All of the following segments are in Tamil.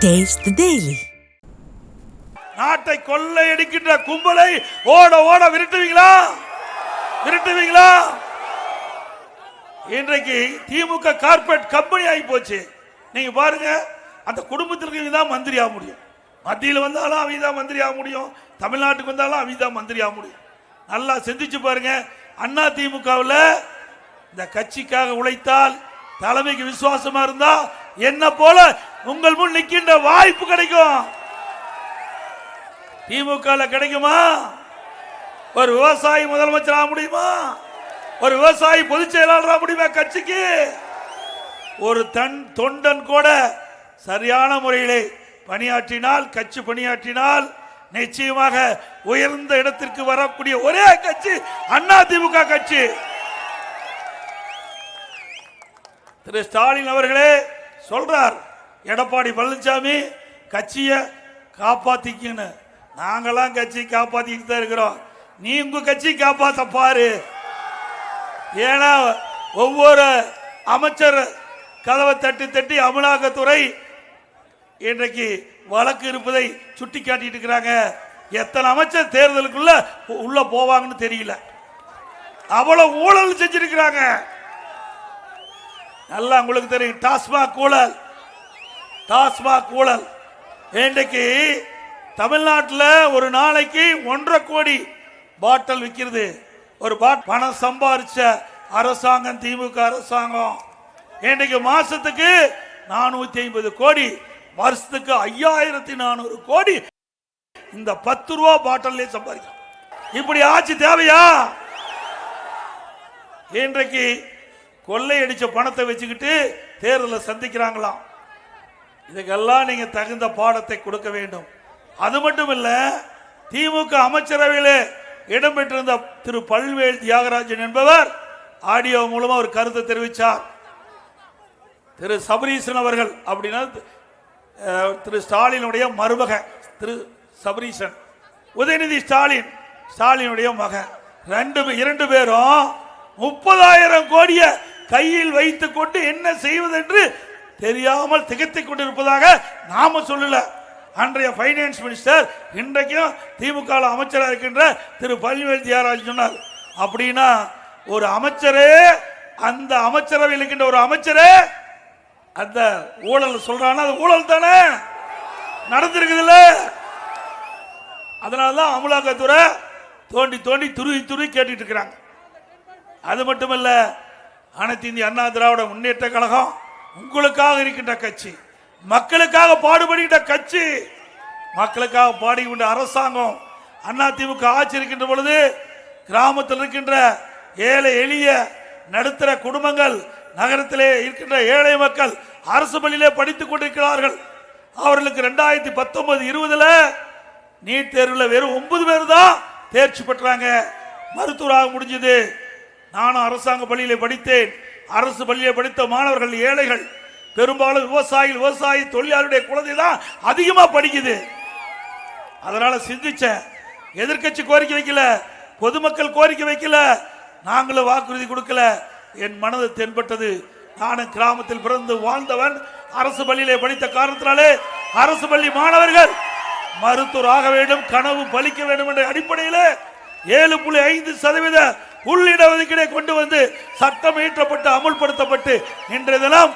Taste the Daily. நாட்டை கொள்ளையடிக்கின்ற கும்பலை ஓட ஓட விரட்டுவீங்களா? விரட்டுவீங்களா? இன்றைக்கு திமுக கார்பரேட் கம்பெனி ஆகி போச்சு. நீங்க பாருங்க, அந்த குடும்பத்திற்கு தான் மந்திரி ஆக முடியும். மத்தியில் வந்தாலும் அவங்க தான் மந்திரி ஆக முடியும், தமிழ்நாட்டுக்கு வந்தாலும் அவங்க தான் மந்திரி ஆக முடியும். நல்லா சிந்திச்சு பாருங்க. அண்ணா திமுகவில் இந்த கட்சிக்காக உழைத்தால், தலைமைக்கு விசுவாசமா இருந்தா என்ன போல உங்கள் முன் நிற்கின்ற வாய்ப்பு கிடைக்கும். திமுக கிடைக்குமா? ஒரு விவசாயி முதலமைச்சர் ஆக முடியுமா? ஒரு விவசாயி பொதுச் செயலாளர் ஆக முடியுமா? கட்சிக்கு ஒரு தொண்டன் கூட சரியான முறையிலே பணியாற்றினால், கட்சி பணியாற்றினால் நிச்சயமாக உயர்ந்த இடத்திற்கு வரக்கூடிய ஒரே கட்சி அண்ணா திமுக கட்சி. திரு ஸ்டாலின் அவர்களே சொல்றார், எடப்பாடி பழனிசாமி கட்சியை காப்பாத்திக்கன்னு. நாங்கெல்லாம் கட்சி காப்பாத்திக்கிட்டு தான் இருக்கிறோம். நீ உங்க கட்சி காப்பாத்த பாரு. ஏன்னா ஒவ்வொரு அமைச்சர் கதவை தட்டி தட்டி அமலாக்கத்துறை இன்றைக்கு வழக்கு இருப்பதை சுட்டி காட்டிட்டு இருக்கிறாங்க. எத்தனை அமைச்சர் தேர்தலுக்குள்ள உள்ள போவாங்கன்னு தெரியல. அவ்வளவு ஊழல் செஞ்சிருக்கிறாங்க. நல்லா உங்களுக்கு தெரியும். டாஸ்மாக் ஊழல், டாஸ்மாக் ஊழல். இன்றைக்கு தமிழ்நாட்டில் ஒரு நாளைக்கு 1.5 கோடி பாட்டில் விற்கிறது. ஒரு பணம் சம்பாதிச்ச அரசாங்கம் திமுக அரசாங்கம். இன்றைக்கு மாசத்துக்கு 450 கோடி, வருஷத்துக்கு 5400 கோடி இந்த 10 ரூபா பாட்டிலே சம்பாதிக்கும். இப்படி ஆட்சி தேவையா? இன்றைக்கு கொள்ளையடிச்ச பணத்தை வச்சுக்கிட்டு தேர்தலை சந்திக்கிறாங்களாம். இதுக்கெல்லாம் நீங்க தகுந்த பாடத்தை கொடுக்க வேண்டும். அது மட்டும் இல்ல, திமுக அமைச்சரவையில் இடம்பெற்றிருந்த திரு பல்வேல் தியாகராஜன் என்பவர் ஆடியோ மூலமா ஒரு கருத்தை தெரிவித்தார். திரு சபரீசன் அவர்கள், அப்படின்னா திரு ஸ்டாலினுடைய மருமக திரு சபரீசன், உதயநிதி ஸ்டாலினுடைய மகன், 2 பேரும் 30,000 கோடியை கையில் வைத்துக் கொண்டு என்ன செய்வது என்று தெரியாமல் திகைத்துக் கொண்டிருப்பதாக நாம சொல்லல. அன்றைய பைனான்ஸ் மினிஸ்டர், இன்றைக்கும் திமுக அமைச்சராக இருக்கின்ற திரு பல்வேல் தியாகராஜன் சொன்னார். அப்படின்னா ஒரு அமைச்சரே, அந்த அமைச்சரவையில் இருக்கின்ற ஒரு அமைச்சரே அந்த ஊழல் சொல்றான்னா அது ஊழல் தானே நடந்திருக்குதுல்ல. அதனாலதான் அமலாக்கத்துறை தோண்டி தோண்டி துருவி கேட்டுட்டு இருக்கிறாங்க. அது மட்டுமல்ல, அனைத்து இந்திய அண்ணா திராவிட முன்னேற்ற கழகம் உங்களுக்காக இருக்கின்ற கட்சி, மக்களுக்காக பாடுபடுகின்ற கட்சி, மக்களுக்காக பாடுகின்ற அரசாங்கம். அண்ணா திமுக ஆட்சி இருக்கின்ற பொழுது கிராமத்தில் இருக்கின்ற ஏழை எளிய நடுத்தர குடும்பங்கள், நகரத்திலே இருக்கின்ற ஏழை மக்கள் அரசு பள்ளியிலே படித்துக் கொண்டிருக்கிறார்கள். அவர்களுக்கு 2019-20 நீட் தேர்வில் வெறும் 9 பேர் தான் தேர்ச்சி பெற்றாங்க, மருத்துவராக முடிஞ்சது. நானும் அரசாங்க பள்ளியிலே படித்தேன். அரசு பள்ளியை படித்த மாணவர்கள் ஏழைகள், பெரும்பாலும் விவசாயி தொழிலாளருடைய குழந்தை தான் அதிகமா படிக்குது. அதனால சிந்திச்ச எதிர்கட்சி கோரிக்கை வைக்கல, பொதுமக்கள் கோரிக்கை வைக்கல, நாங்களும் வாக்குறுதி கொடுக்கல. என் மனது தென்பட்டது. நானும் கிராமத்தில் பிறந்து வாழ்ந்தவன், அரசு பள்ளியிலே படித்த காரணத்தினாலே அரசு பள்ளி மாணவர்கள் மருத்துவராக வேண்டும், கனவு பலிக்க வேண்டும் என்ற அடிப்படையில் 7.5% உள்ளிட ஒதுக்கீடை கொண்டு வந்து சட்டம் இயற்றப்பட்டு அமுல்படுத்தப்பட்டு இன்றைய தினம்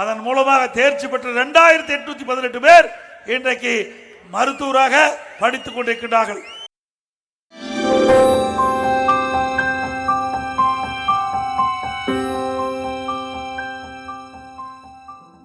அதன் மூலமாக தேர்ச்சி பெற்ற 2818 பேர் இன்றைக்கு மருத்துவராக படித்துக் கொண்டிருக்கிறார்கள்.